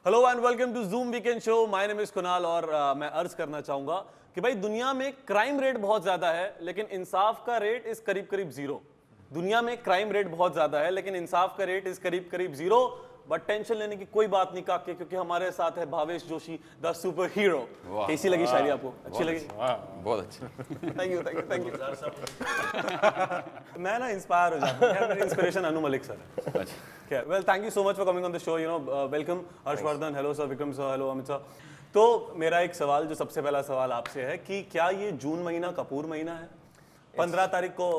Hello and welcome to Zoom weekend show. My name is Kunal और मैं अर्ज करना चाहूंगा कि भाई दुनिया में क्राइम रेट बहुत ज्यादा है लेकिन इंसाफ का रेट इस करीब करीब जीरो। दुनिया में क्राइम रेट बहुत ज्यादा है लेकिन इंसाफ का रेट इस करीब करीब जीरो। बट टेंशन लेने की कोई बात नहीं काके, क्योंकि हमारे साथ है Bhavesh Joshi the super hero. कैसी लगी शायरी आपको? अच्छी लगी? बहुत अच्छी। Thank you thank you thank you. मैं ना इंस्पायर हो जाता हूं। मेरी इंस्पिरेशन अनु मलिक सर है। Okay, well, thank you so much for coming on the show. Welcome Harshvardhan, hello sir, Vikram sir, hello Amit sir. तो मेरा एक सवाल, जो सबसे पहला सवाल आपसे है कि क्या ये जून महीना कपूर महीना है? 15 तारीख को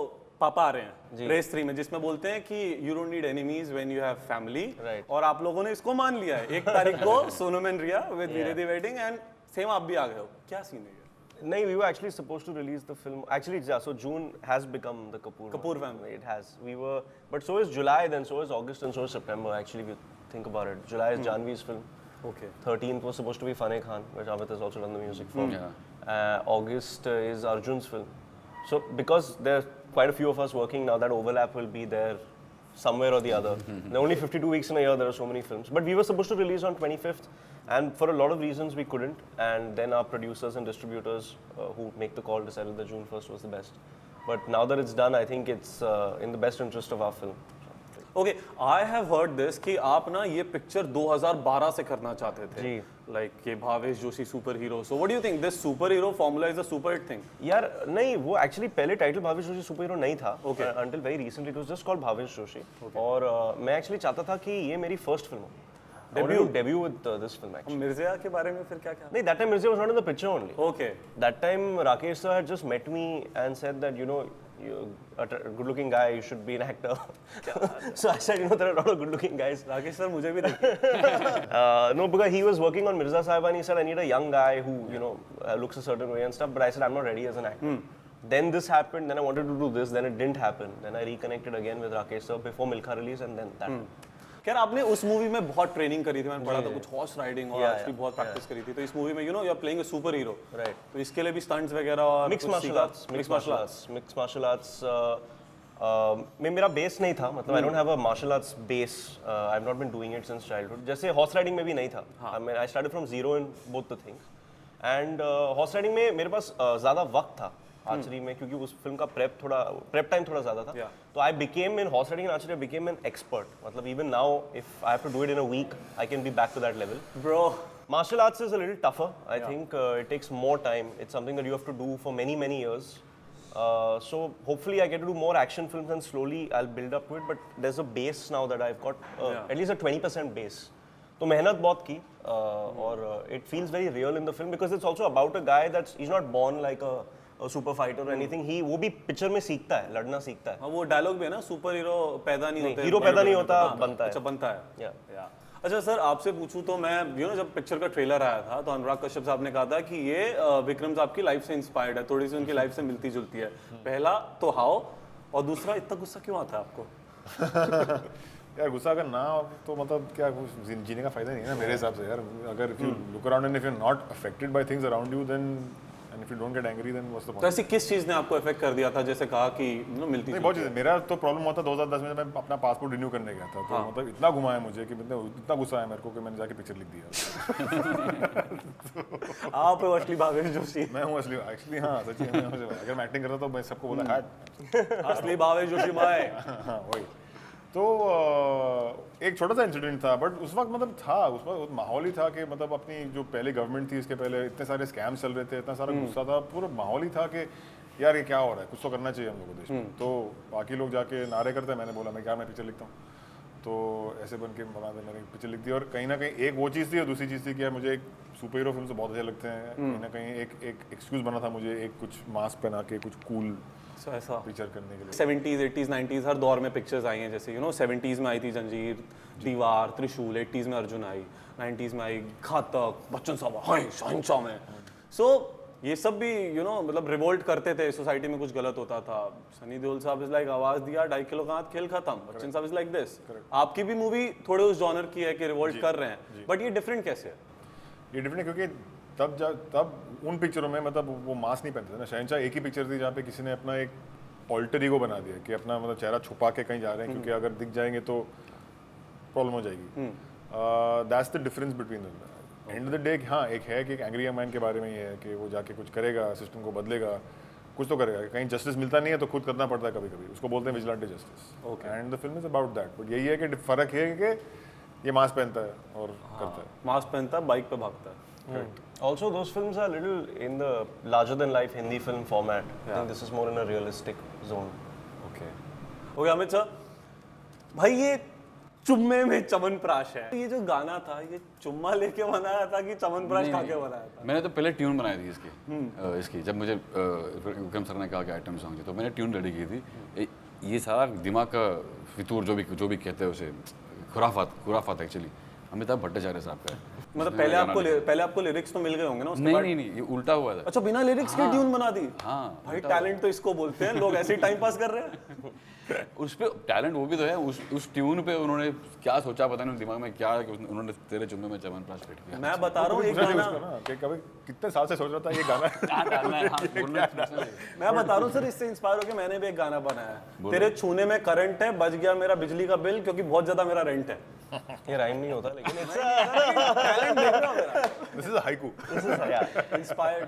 पापा आ रहे हैं रेस 3 में, जिसमें बोलते हैं कि you don't need enemies when you have family. और आप लोगों ने इसको मान लिया है। 1 तारीख को Sonam and Riya with वीरेदी wedding and same आप भी आ गए हो। क्या सीन है? No, we were actually supposed to release the film. Actually, yeah, so June has become the Kapoor family. It has. We were, but so is July, then so is August, and so is September. Actually, if you think about it, July is Janvi's film. Okay. 13th was supposed to be Faneh Khan, which Amit has also done the music for. August is Arjun's film. So because there are quite a few of us working now, that overlap will be there somewhere or the other. There are only 52 weeks in a year, there are so many films. But we were supposed to release on 25th, and for a lot of reasons we couldn't. And then our producers and distributors who make the call decided that June 1st was the best. But now that it's done, I think it's in the best interest of our film. Okay, I have heard this कि आप ना ये picture 2012 से करना चाहते थे। जी। Like ये Bhavesh Joshi super hero. So what do you think? This super hero formula is a super hit thing? यार नहीं, वो एक्चुअली पहले title Bhavesh Joshi super hero नहीं था। Okay. Until very recently, it was just called Bhavesh Joshi. और मैं एक्चुअली चाहता था कि ये मेरी फर्स्ट फिल्म हो। Debut with this film actually. Mirza के बारे में फिर क्या क्या? नहीं, that time Mirza was not in the picture only. Okay. That time Rakesh sir had just met me and said that, you know, you're a good-looking guy, you should be an actor. So I said, you know, there are a lot of good-looking guys. Rakesh sir मुझे भी देखिए। No, because he was working on Mirza Sahib and he said, I need a young guy who, you know, looks a certain way and stuff. But I said, I'm not ready as an actor. Then this happened, then I wanted to do this, then it didn't happen. Then I reconnected again with Rakesh sir before Milkha release and then that. खैर आपने उस movie में बहुत training करी थी, मैंने पढ़ा था कुछ हॉर्स राइडिंग और एक्चुअली बहुत प्रैक्टिस करी थी। तो इस मूवी में you know you are playing a superhero, right? तो इसके लिए भी स्टंट्स वगैरह और मिक्स मार्शल आर्ट्स में मेरा बेस नहीं था, मतलब I don't have a martial arts base, I have not been doing it since childhood. जैसे हॉर्स राइडिंग में भी नहीं था, I started from zero in both the things. And horse riding में मेरे पास ज़्यादा वक्त था आर्चरी में, क्योंकि उस फिल्म का प्रेप टाइम थोड़ा ज़्यादा था। तो I became in horse riding and archery, I became an expert. मतलब even now if I have to do it in a week, I can be back to that level. Bro, Martial arts is a little tougher. I think it takes more time. It's something that you have to do for many, many years. So hopefully I get to do more action films and slowly I'll build up to it. But there's a base now that I've got at least a 20% base. तो मेहनत बहुत की और it feels very real in the film because it's also about a guy he's not born like a super fighter or anything. वो भी picture में सीखता है, लड़ना सीखता है। हाँ, वो डायलॉग भी है ना, सुपर हीरो पैदा नहीं होते, हीरो पैदा नहीं होता, बनता है। अच्छा, बनता है। अच्छा सर, आपसे पूछूं तो मैं जब पिक्चर का ट्रेलर आया था तो अनुराग कश्यप साहब ने कहा था कि ये विक्रम साहब की लाइफ से इंस्पायर्ड है, थोड़ी सी उनकी लाइफ से मिलती जुलती है। पहला तो हाउ, और दूसरा इतना गुस्सा क्यों आता है आपको? यार गुस्सा अगर ना हो तो मतलब क्या जीने का फायदा नहीं है ना मेरे हिसाब से यार। अगर if you look around and if you are not affected by things around you then and if you don't get angry then what's the point. तो ऐसी किस चीज ने आपको अफेक्ट कर दिया था, जैसे कहा कि मिलती नहीं, बहुत चीज़ें। मेरा तो प्रॉब्लम हुआ था 2010 में, मैं अपना पासपोर्ट रिन्यू करने गया था, तो मतलब इतना घुमाया मुझे कि मतलब इतना गुस्सा आया मेरे को कि मैंने जाके पिक्चर लिख दिया। आप असली भावेश जोशी? मैं हूँ असली, एक्चुअली हाँ सच्ची में। अगर मैं एक्टिंग करता तो मैं सबको बोला हैट असली भावेश जोशी भाई। हाँ वही। तो एक छोटा सा इंसिडेंट था, बट उस वक्त मतलब था, उस वक्त माहौल ही था कि मतलब अपनी जो पहले गवर्नमेंट थी इसके पहले इतने सारे स्कैम्स चल रहे थे, इतना सारा गुस्सा था, पूरा माहौल ही था कि यार ये क्या हो रहा है, कुछ तो करना चाहिए हम लोगों को देश में। तो बाकी लोग जाके नारे करते हैं, मैंने बोला मैं पिक्चर लिखता हूँ। तो ऐसे बन के मैंने पिक्चर लिख दी। और कहीं ना कहीं एक वो चीज़ थी और दूसरी चीज़ थी कि यार मुझे एक सुपर हीरो फिल्म से बहुत अच्छे लगते हैं। कहीं ना कहीं एक एक्सक्यूज़ बना था मुझे, एक कुछ मास्क पहना के कुछ कूल ऐसा पिक्चर करने के लिए। 70s 80s 90s हर दौर में पिक्चर्स आई हैं, जैसे 70s में आई थी जंजीर, दीवार, त्रिशूल, 80s में अर्जुन आई, 90s में आई घातक, बच्चन साहब शहंशाह में। सो ये सब भी मतलब रिवोल्ट करते थे, सोसाइटी में कुछ गलत होता था। सनी देओल साहब इज लाइक आवाज दिया 2.5 किलो का हाथ, खेल खत्म। बच्चन साहब इज लाइक दिस। आपकी भी मूवी थोड़े उस जॉनर की है कि रिवोल्ट कर रहे हैं, बट ये डिफरेंट कैसे है? ये डिफरेंट क्योंकि तब उन पिक्चरों में मतलब वो मास्क नहीं पहनते थे ना। शहंशाह एक ही पिक्चर थी जहाँ पे किसी ने अपना एक ऑल्टर ईगो बना दिया कि अपना मतलब चेहरा छुपा के कहीं जा रहे हैं, क्योंकि अगर दिख जाएंगे तो प्रॉब्लम हो जाएगी। That's the difference between them. End of the day हाँ एक है कि एक एंग्री यंग मैन के बारे में ये है कि वो जाके कुछ करेगा, सिस्टम को बदलेगा, कुछ तो करेगा। कहीं जस्टिस मिलता नहीं है तो खुद करना पड़ता है कभी कभी, उसको बोलते हैं vigilante justice. And the film is about that. But यही है कि फ़र्क है कि ये मास्क पहनता है और करता है, मास्क पहनता है, बाइक पे भागता है। Also, those films are a little in the larger-than-life Hindi film format. I think this is more in a realistic zone. Okay Amit sir, भाई ये चुम्मे में च्यवनप्राश है, ये जो गाना था ये चुम्मा लेके बनाया था कि च्यवनप्राश खा के बनाया था? मैंने तो पहले ट्यून बनाई थी इसकी जब मुझे विक्रम सर ने कहा कि आइटम सॉन्ग है तो मैंने ट्यून रेडी की थी। ये सारा दिमाग का फितूर जो भी कहते हैं उसे खुराफात एक्चुअली अमिताभ भट्टाचार्य साहब का है। मतलब पहले आपको लिरिक्स तो मिल गए होंगे ना उसके बाद? नहीं ये उल्टा हुआ था। अच्छा, बिना लिरिक्स के ट्यून बना दी? हाँ, भाई टैलेंट तो इसको बोलते हैं, लोग ऐसे ही टाइम पास कर रहे हैं। उस पे टैलेंट वो भी तो है, उस ट्यून पे उन्होंने क्या सोचा पता नहीं दिमाग में क्या कि उन्होंने तेरे चुम्मे में च्यवनप्राश फिट किया। मैं बता रहा हूँ एक गाना, कि कभी कितने साल से सोच रहा था ये गाना क्या डालना है, हाँ, बोलना है। मैं बता रहा हूँ सर, इससे इंस्पायर होकर मैंने भी एक गाना बनाया है। तेरे छूने में करंट है, बच गया मेरा बिजली का बिल क्योंकि बहुत ज्यादा मेरा रेंट है। ये राइम नहीं होता लेकिन टैलेंट देख रहा हूँ मेरा। This is haiku. इंस्पायर्ड।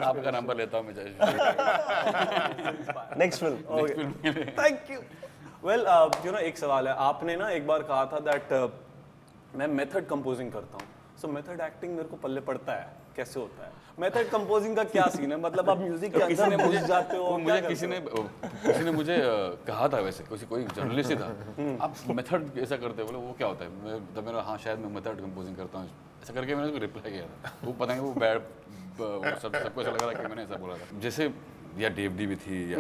आपका नंबर लेता हूँ मैं। Next film. Thank you. Well you know एक सवाल है, आपने ना एक बार कहा था दैट मैं मेथड कंपोजिंग करता हूँ, सो मेथड एक्टिंग मेरे को पल्ले पड़ता है, कैसे होता है? मेथड कंपोजिंग का क्या सीन है? मतलब आप म्यूजिक के अंदर घुस जाते हो? मुझे किसी ने मुझे कहा था, वैसे कोई जर्नलिस्ट ही था, आप मेथड ऐसा करते हो, बोले वो क्या होता है? तब मैंने हाँ शायद मैं मेथड कंपोजिंग करता हूँ ऐसा करके मैंने उसको रिप्लाई किया था। वो पता नहीं वो बैड सबको ऐसा लग रहा कि मैंने ऐसा बोला था। जैसे या डेवडी भी थी या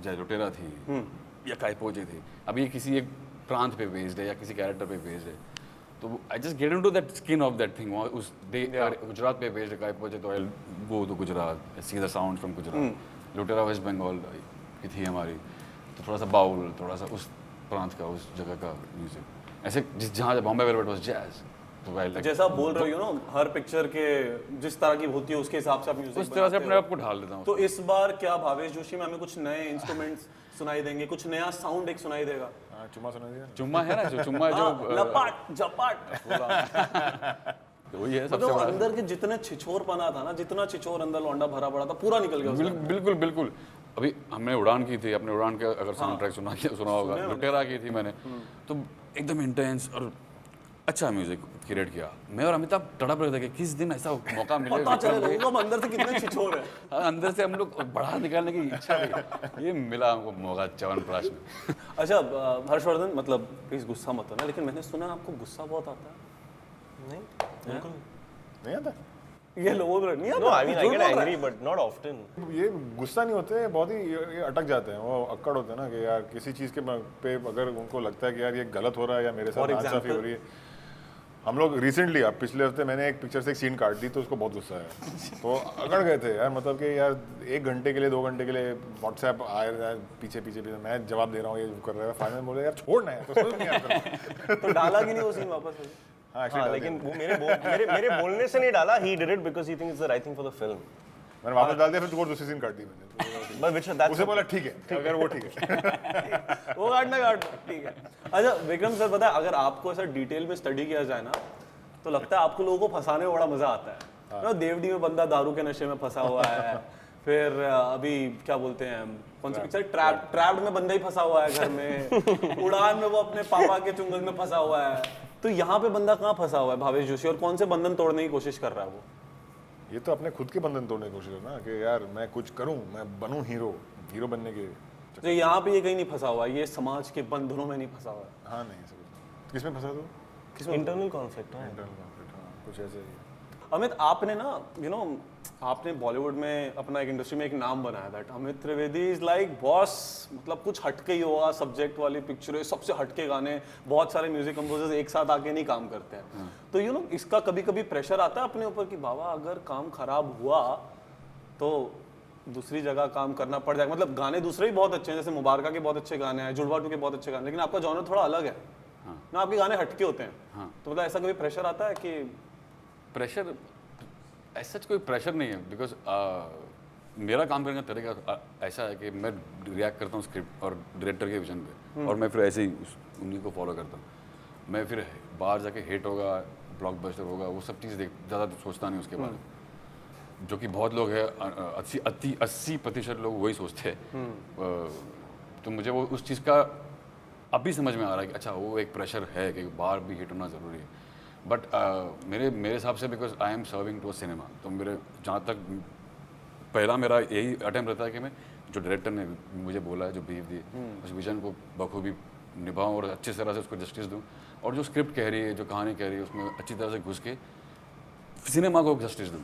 जय लुटेरा थी या कायपोजे थी, अब ये किसी एक प्रांत पे बेस्ड है या किसी कैरेक्टर पे बेस्ड है, तो I just get into that skin of that thing. उस डे गुजरात पे बेस्ड है कायपोजे, तो आई go to Gujarat, see the sound from Gujarat. लुटेरा वेस्ट बंगाल की थी हमारी, तो थोड़ा सा बाउल, थोड़ा सा उस प्रांत का, उस जगह का म्यूजिक। ऐसे जहाँ बॉम्बे वेलवेट वाज जैज, तो आई लाइक जैसा आप बोल रहे हो, यू नो हर पिक्चर के जिस तरह की होती है उसके हिसाब से आप म्यूजिक उस तरह से अपने आप को ढाल देता हूँ। तो इस बार क्या भावेश जोशी में हमें कुछ नए इंस्ट्रूमेंट्स सुनाई देंगे, कुछ नया साउंड एक सुनाई देगा? हाँ, चुम्मा सुना दिया। चुम्मा है ना, जो चुम्मा जो लपाट झपाट, वही है सबसे मतलब बड़ा। अंदर के जितने छिछोर पना था ना, जितना छिछोर अंदर लौंडा भरा पड़ा था, पूरा निकल गया उसमें। बिल्कुल। अभी हमने उड़ान की थी, अपने उड़ान के अगर साउंड ट्रैक सुना होगा, लुटेरा की थी मैंने, तो एकदम इंटेंस और अच्छा म्यूजिक क्रिएट किया। मैं और अमिताभ तड़प रहे थे कि किस दिन ऐसा मौका मिले, पता चले लोगों को हम अंदर से कितने छिछोर है। हाँ, अंदर से हम लोग बाहर निकालने की इच्छा थी, ये मिला हमको मौका च्यवनप्राश में। अच्छा हर्षवर्धन, मतलब प्लीज गुस्सा मत होना, लेकिन मैंने सुना आपको गुस्सा बहुत आता है। नहीं, बिल्कुल नहीं आता। ये लोग नहीं आता। No, I mean I झूठ get बोल रहा है। angry but not often. ये गुस्सा नहीं होते, बहुत ही ये अटक जाते हैं, वो अक्कड़ होते हैं ना कि यार किसी चीज़ के पे अगर उनको लगता है कि यार ये गलत हो रहा है या मेरे साथ नाइंसाफी हो रही है। हम लोग रिसेंटली, अब पिछले हफ्ते मैंने एक पिक्चर से एक सीन काट दी तो उसको बहुत गुस्सा आया, तो अकड़ गए थे यार, मतलब कि यार 1 घंटे के लिए 2 घंटे के लिए व्हाट्सएप आ रहा है पीछे मैं जवाब दे रहा हूँ, ये कर रहा है, फाइनल बोले यार छोड़ना है, तो समझ नहीं आता। तो डाला कि नहीं वो सीन वापस? हाँ, हाँ, लेकिन वो मेरे बोलने से नहीं डाला. He did it because he thinks it's the right thing for the film. मैंने वापस डाल दिया, फिर और दूसरी सीन काट दी मैंने। But which that's उसे बोला ठीक है, अगर वो ठीक है वो काटना ठीक है। अच्छा विक्रम सर, पता है अगर आपको ऐसा डिटेल में स्टडी किया जाए ना, तो लगता है आपको लोगों को फंसाने में बड़ा मजा आता है। ना देवडी में बंदा दारू के नशे में फंसा हुआ है, फिर अभी क्या बोलते हैं कौन सी पिक्चर, ट्रैप्ड में बंदा ही फंसा हुआ है घर में, उड़ान में वो अपने पापा के चुंगल में फंसा हुआ है, तो यहाँ पे बंदा कहाँ फंसा हुआ है भावेश जोशी, और कौन से बंधन तोड़ने की कोशिश कर रहा है वो? ये तो अपने खुद के बंधन तोड़ने की कोशिश करना कि यार मैं कुछ करूं, मैं बनूं हीरो बनने के। तो यहाँ पे ये कहीं नहीं फंसा हुआ है, ये समाज के बंधनों में नहीं फंसा हुआ है। हाँ नहीं, सब किसमें फंसा तू? internal conflict. हाँ. इंटरनल कॉन्फ्लिक्ट, हाँ कुछ ऐसे ही। अमित, आपने ना आपने बॉलीवुड में अपना एक इंडस्ट्री में एक नाम बनाया that Amit Trivedi is like boss, मतलब कुछ हटके ही होगा, सब्जेक्ट वाली पिक्चर, सबसे हटके गाने, बहुत सारे म्यूजिक कंपोजर्स एक साथ आके नहीं काम करते हैं। तो इसका कभी कभी प्रेशर आता है अपने ऊपर कि बाबा अगर काम खराब हुआ तो दूसरी जगह काम करना पड़ जाएगा। मतलब गाने दूसरे भी बहुत अच्छे हैं, जैसे मुबारका के बहुत अच्छे गाने हैं, जुड़वा 2 के बहुत अच्छे गाने, लेकिन आपका जॉनर थोड़ा अलग है ना, आपके गाने हटके होते हैं। तो मतलब ऐसा कभी प्रेशर आता है कि? प्रेशर ऐसा कोई प्रेशर नहीं है, बिकॉज मेरा काम करने का तरीका ऐसा है कि मैं रिएक्ट करता हूँ स्क्रिप्ट और डायरेक्टर के विजन पे, और मैं फिर ऐसे ही उन्हीं को फॉलो करता हूँ। मैं फिर बाहर जाके हिट होगा, ब्लॉकबस्टर होगा, वो सब चीज़ ज़्यादा सोचता नहीं उसके बारे में, जो कि बहुत लोग हैं, 80% लोग वही सोचते हैं। तो मुझे वो उस चीज़ का अभी समझ में आ रहा है कि अच्छा वो एक प्रेशर है कि बाहर भी हिट होना ज़रूरी है। बट मेरे हिसाब से because I am serving to a cinema, तो मेरे जहाँ तक पहला मेरा यही अटेम्प्ट रहता है कि मैं जो डायरेक्टर ने मुझे बोला है, जो ब्रीफ दी, उस विजन को बखूबी निभाऊं और अच्छी तरह से उसको जस्टिस दूं, और जो स्क्रिप्ट कह रही है, जो कहानी कह रही है, उसमें अच्छी तरह से घुस के सिनेमा को जस्टिस दूं।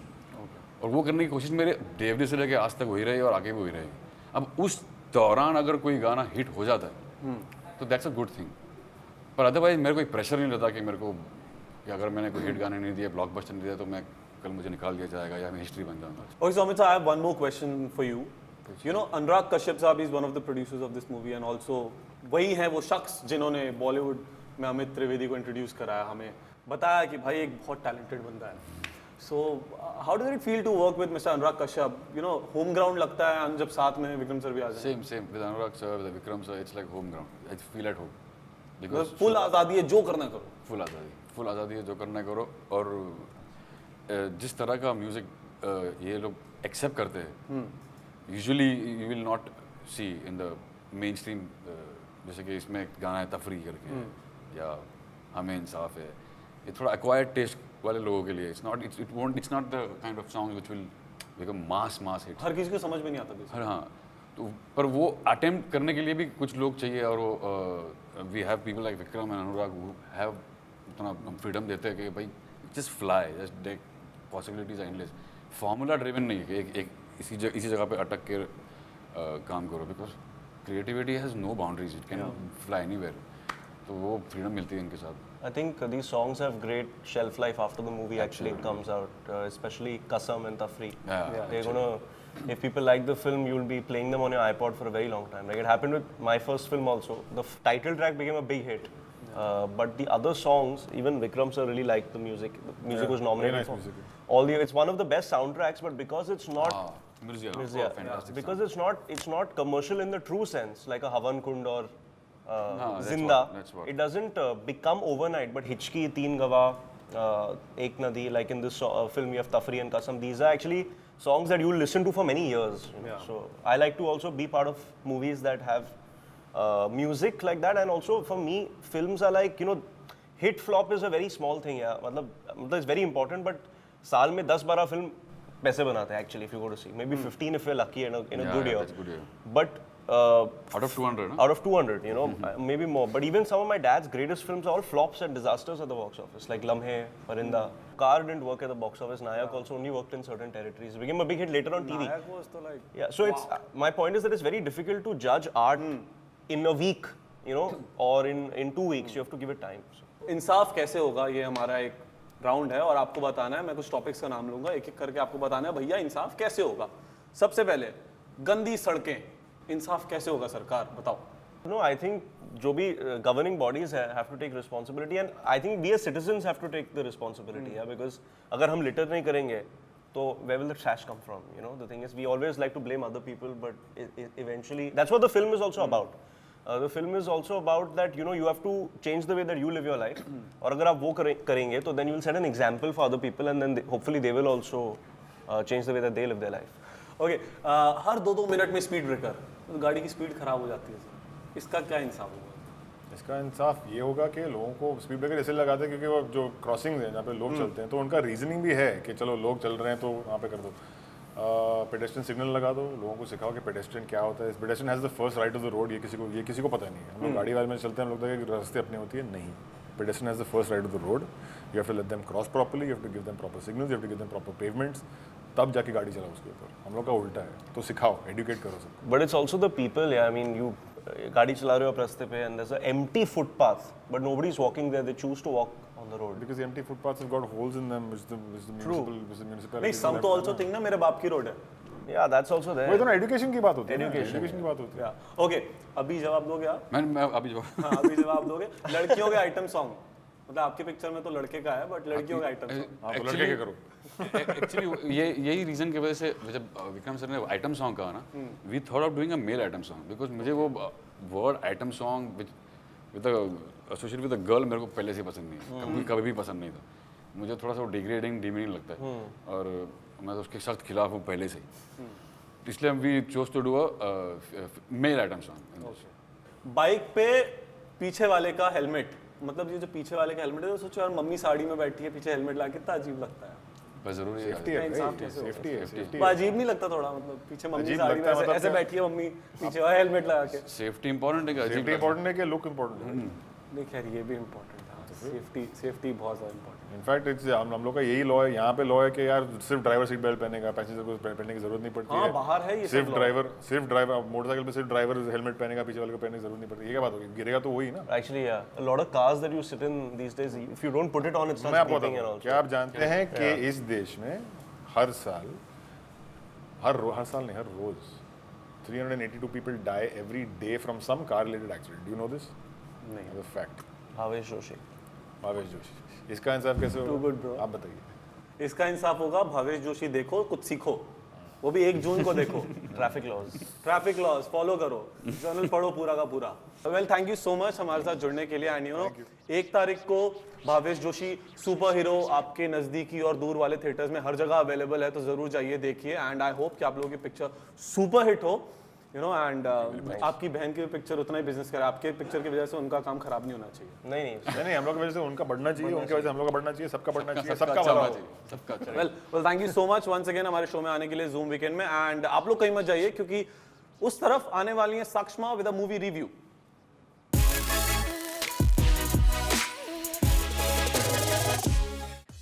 और वो करने की कोशिश मेरे डीवीडी से लेके आज तक वही रही और आगे भी वही रहेगी। अब उस दौरान अगर कोई गाना हिट हो जाता है तो दैट्स अ गुड थिंग, पर अदरवाइज मेरे कोई प्रेशर नहीं रहता कि मेरे को कि अगर मैंने कोई हिट गाने नहीं दिए, ब्लॉकबस्टर नहीं दिया, तो मैं कल मुझे निकाल दिया जाएगा या मैं हिस्ट्री बन जाऊंगा। Okay, so Amit, I have one more question for you. You know, Anurag Kashyap साहब is one of the producers of this movie and also वही है वो शख्स जिन्होंने बॉलीवुड में अमित त्रिवेदी को इंट्रोड्यूस कराया, हमें बताया कि भाई एक बहुत टैलेंटेड बंदा है। So how does it feel to work with Mr. Anurag Kashyap? You know, home ground लगता है जब साथ में विक्रम सर भी आ जाए। Same with Anurag sir, with Vikram sir, it's like home ground. I feel at home. Because full आज़ादी है, जो करना करो। फुल आज़ादी है, जो करना करो। और जिस तरह का म्यूज़िक ये लोग एक्सेप्ट करते हैं, usually you will not see in the mainstream, जैसे कि इसमें एक गाना है तफरी करके, या हमें इंसाफ है, ये थोड़ा एक्वायर्ड टेस्ट वाले लोगों के लिए। It's not the kind of song which will become mass hit. हर किसी को समझ में नहीं आता हर हाँ, तो पर वो अटेम्प्ट करने के लिए भी कुछ लोग चाहिए, और वो we have people like Vikram and Anurag who have इतना फ्रीडम देते हैं कि भाई just fly, just take, possibilities endless. Formula driven नहीं है कि एक इसी जगह पे अटक के काम करो, because creativity has no boundaries, it can fly anywhere. तो वो फ्रीडम मिलती है इनके साथ। I think these songs have great shelf life after the movie actually comes out, especially Kasam and Tafri. They're gonna, if people like the film, you'll be playing them on your iPod for a very long time. Like it happened with my first film also. The title track became a big hit. But the other songs, even Vikram sir really liked the music. The music was nominated nice for music. all the. It's one of the best soundtracks, but because it's not. Mirzia, Mirzia, fantastic because it's not commercial in the true sense, like a Havan Kund or that's Zinda. that's what. It doesn't become overnight, but Hichki, Teen Gawah, Ek Nadi, like in this film you have Tafri and Kasam, these are actually songs that you'll listen to for many years. You know? So I like to also be part of movies that have music like that, and also for me films are like, you know, hit flop is a very small thing. Yeah, मतलब it's very important, but साल में 10-12 film पैसे बनाते हैं actually if you go to see, maybe 15 if you're lucky in a good year. That's good year. But Out of 200, no? out of 200, you know, maybe more. But even some of my dad's greatest films are all flops and disasters at the box office, like Lamhe, Parinda. Car didn't work at the box office. Nayak also only worked in certain territories. It became a big hit later on TV. Nayak was to like, Yeah, so it's my point is that it's very difficult to judge art in a week, you know, or in 2 weeks. You have to give it time. So. इंसाफ कैसे होगा, ये हमारा एक round है और आपको बताना है। मैं कुछ टॉपिक्स का नाम लूंगा, एक एक करके आपको बताना है भैया इंसाफ कैसे होगा। सबसे पहले गंदी सड़कें, इंसाफ कैसे होगा सरकार, बताओ। No, I think जो भी governing bodies have to take responsibility, and I think we as citizens have to take the responsibility, yeah, because अगर हम litter नहीं करेंगे तो where will the trash come from? You know, the thing is we always like to blame other people, but eventually that's what the film is also about. The film is also about that, you know, you have to change the way that you live your life. और अगर आप वो करेंगे तो then you will set an example for other people, and then hopefully they will also change the way that they live their life. Okay, her 2-2 minute में speed breaker, तो गाड़ी की स्पीड खराब हो जाती है सर, इसका क्या इंसाफ होगा? इसका इंसाफ ये होगा कि लोगों को स्पीड ब्रेकर इसलिए लगाते हैं क्योंकि वो जो क्रॉसिंग्स हैं जहाँ पे लोग चलते हैं, तो उनका रीजनिंग भी है कि चलो लोग चल रहे हैं तो वहाँ पे कर दो। पेडेस्ट्रियन सिग्नल लगा दो, लोगों को सिखाओ कि पेडेस्ट्रियन क्या होता है। Pedestrian has the first right of the road, ये किसी को पता नहीं है। हम लोग गाड़ी वाले में चलते हैं, हम लोग देखते हैं कि रास्ते अपनी होती है, नहीं। Pedestrian has the first right of the road. You have to let them cross properly. You have to give them proper signals. You have to give them proper pavements. तब जाके गाड़ी चलाओ उसके ऊपर। हम लोग का उल्टा है, तो सिखाओ, educate करो सबको। But it's also the people, yeah. I mean, you गाड़ी चला रहे हो आप रास्ते पे, and there's an empty footpath, but nobody's walking there. They choose to walk on the road. Because the empty footpaths have got holes in them, which the municipality. नहीं, some तो also think ना मेरे बाप की road है। Yeah, that's also there. वो तो ना एजुकेशन की बात होती है। Education. एजुकेशन की बात होती है। ओके, अभी जवाब दोगे आप? मैं अभी जो हाँ, अभी जवाब दोगे। लड़कियों के आइटम सॉन्ग, मतलब आपके पिक्चर में तो लड़के का है, बट लड़कियों का आइटम सॉन्ग। हाँ, तो लड़के क्या करो? एक्चुअली यही रीजन की वजह से जब विक्रम सर ने आइटम सॉन्ग कहा ना, we thought of doing a male item song, because मुझे वो word item song with associate with a girl मेरे को पहले से पसंद नहीं है, कभी भी पसंद नहीं था। मुझे थोड़ा सा डिग्रेडिंग डिमीनिंग लगता है और मैं तो उसके सख्त खिलाफ हूँ पहले से ही, इसलिए we chose to do a male item song. Bike पे पीछे वाले का हेलमेट, मतलब ये जो पीछे वाले का हेलमेट है, तो सोचो यार मम्मी साड़ी में बैठी है पीछे हेलमेट लगा, कितना अजीब लगता है। बस जरूरी है, सेफ्टी है भाई, सेफ्टी है, सेफ्टी वो अजीब नहीं लगता थोड़ा, मतलब पीछे मम्मी अजीब साड़ी में लगता है, ऐसे मतलब ऐसे क्या? बैठी है मम्मी पीछे और हेलमेट लगा के। सेफ्टी इंपॉर्टेंट है क्या? सेफ्टी इंपॉर्टेंट है कि लुक इंपॉर्टेंट है? नहीं खैर ये भी इम्पोर्टेंट है, सेफ्टी बहुत ज़्यादा इम्पोर्टेंट। इनफैक्ट इट्स हम लोग का यही लॉ है, यहाँ पे लॉ है कि यार सिर्फ ड्राइवर सीट बेल्ट पहनेगा, पैसेंजर को पहनने की जरूरत नहीं पड़ती हाँ है। बाहर है ये सब सिर्फ law। ड्राइवर मोटरसाइकिल पे सिर्फ ड्राइवर हेलमेट पहनेगा, पीछे वाले को पहनने की जरूरत नहीं पड़ती। ये क्या बात होगी, गिरेगा तो वही ना। Actually, yeah. A lot of cars that you sit in these days, if you don't put it on, it मैं starts आपको beeping and बताऊँ, all. क्या आप जानते हैं कि इस देश में हर साल हर साल नहीं, हर रोज 382 people die every day from some car related accident. Do you know this? नहीं। As a fact. Bhavesh Joshi. Bhavesh Joshi, इसका इंसाफ कैसे Too good, bro. होगा आप बताइए। इसका इंसाफ होगा, भावेश जोशी देखो, कुछ सीखो, वो भी 1 जून को देखो। Traffic laws. Traffic laws follow करो, जर्नल पढ़ो पूरा का पूरा। Well thank you so much हमारे साथ जुड़ने के लिए। एंड यू नो 1 तारीख को भावेश जोशी सुपर हीरो आपके नज़दीकी और दूर वाले थिएटर्स में हर जगह अवेलेबल है, तो ज़रूर जाइए देखिए। एंड आई होप कि आप लोगों की पिक्चर सुपर हिट हो, यू नो, एंड आपकी बहन की पिक्चर उतना ही बिजनेस करे, आपके पिक्चर की वजह से उनका काम खराब नहीं होना चाहिए। नहीं, हम लोग की वजह से उनका बढ़ना चाहिए, उनकी वजह से हम लोग का बढ़ना चाहिए, सबका बढ़ना चाहिए, सबका अच्छा भला होना हो। चाहिए, सबका अच्छा। Well thank you so much once again हमारे शो में आने के लिए जूम वीकेंड में। एंड आप लोग कहीं मत जाइए क्योंकि उस तरफ आने वाली है साक्षमा विद अ मूवी रिव्यू।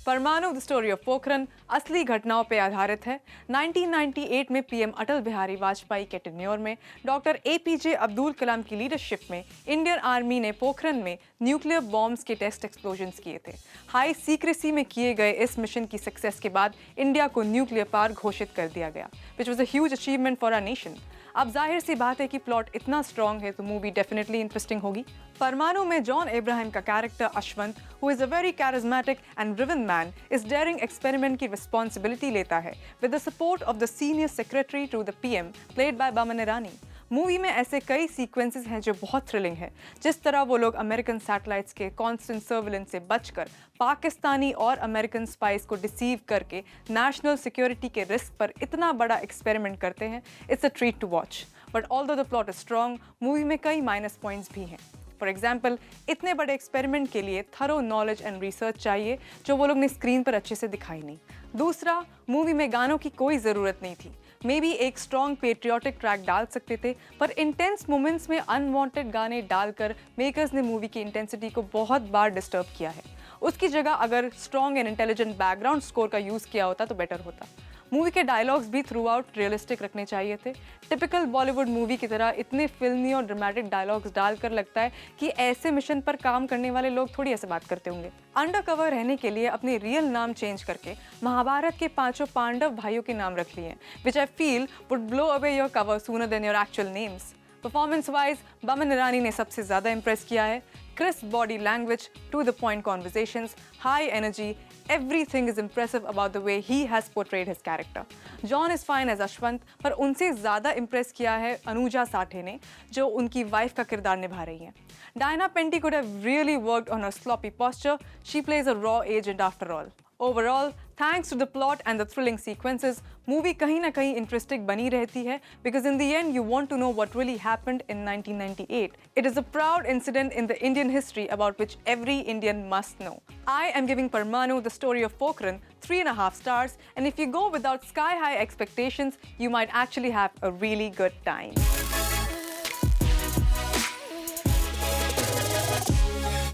परमाणु द स्टोरी ऑफ पोखरन असली घटनाओं पर आधारित है। 1998 में पीएम अटल बिहारी वाजपेयी के टेन्योर में डॉक्टर एपीजे अब्दुल कलाम की लीडरशिप में इंडियन आर्मी ने पोखरन में न्यूक्लियर बॉम्ब्स के टेस्ट एक्सप्लोजन्स किए थे। हाई सीक्रेसी में किए गए इस मिशन की सक्सेस के बाद इंडिया को न्यूक्लियर पावर घोषित कर दिया गया, which was a huge achievement for our nation. अब जाहिर सी बात है कि प्लॉट इतना स्ट्रॉन्ग है तो मूवी डेफिनेटली इंटरेस्टिंग होगी। परमाणु में जॉन अब्राहम का character Ashwat, who is a very charismatic and driven man, इस डेयरिंग एक्सपेरिमेंट की रिस्पॉन्सिबिलिटी लेता है with the support of the senior secretary to the PM played by Boman Irani. Movie में ऐसे कई सीक्वेंसेस हैं जो बहुत थ्रिलिंग है, जिस तरह वो लोग अमेरिकन सैटेलाइट्स के कांस्टेंट सर्विलेंस से बचकर पाकिस्तानी और अमेरिकन स्पाइस को डिसीव करके नेशनल सिक्योरिटी के रिस्क पर इतना बड़ा एक्सपेरिमेंट करते हैं। It's a treat to watch, but although the plot is strong, movie में कई माइनस पॉइंट्स भी हैं। फॉर एग्जाम्पल, इतने बड़े एक्सपेरिमेंट के लिए थरो नॉलेज एंड रिसर्च चाहिए जो वो लोग ने स्क्रीन पर अच्छे से दिखाई नहीं। दूसरा, मूवी में गानों की कोई ज़रूरत नहीं थी। मे बी एक स्ट्रॉन्ग पेट्रियाटिक ट्रैक डाल सकते थे, पर इंटेंस मोमेंट्स में अनवांटेड गाने डालकर मेकर्स ने मूवी की इंटेंसिटी को बहुत बार डिस्टर्ब किया है। उसकी जगह अगर strong and intelligent background score का यूज़ किया होता तो बेटर होता। मूवी के डायलॉग्स भी थ्रू आउट रियलिस्टिक रखने चाहिए थे। टिपिकल बॉलीवुड मूवी की तरह इतने फिल्मी और ड्रामेटिक डायलॉग्स डालकर लगता है कि ऐसे मिशन पर काम करने वाले लोग थोड़ी ऐसे बात करते होंगे। अंडर कवर रहने के लिए अपने रियल नाम चेंज करके महाभारत के 5 पांडव भाइयों के नाम रख लिए, which I feel would blow away your cover sooner than your actual names. Performance wise Boman Irani ने सबसे ज़्यादा इंप्रेस किया है। Crisp body language, to the point conversations, high energy, everything is impressive about the way he has portrayed his character. John is fine as Ashwath, पर उनसे ज़्यादा impress किया है अनुजा साठे ने, जो उनकी वाइफ का किरदार निभा रही हैं। Diana Penty could have really worked on her sloppy posture. She plays a raw agent after all. Overall, thanks to the plot and the thrilling sequences, movie कहीं ना कहीं interesting बनी रहती है, because in the end you want to know what really happened in 1998. It is a proud incident in the Indian history about which every Indian must know. I am giving Parmanu, the story of Pokhran, 3.5 stars, and if you go without sky-high expectations, you might actually have a really good time.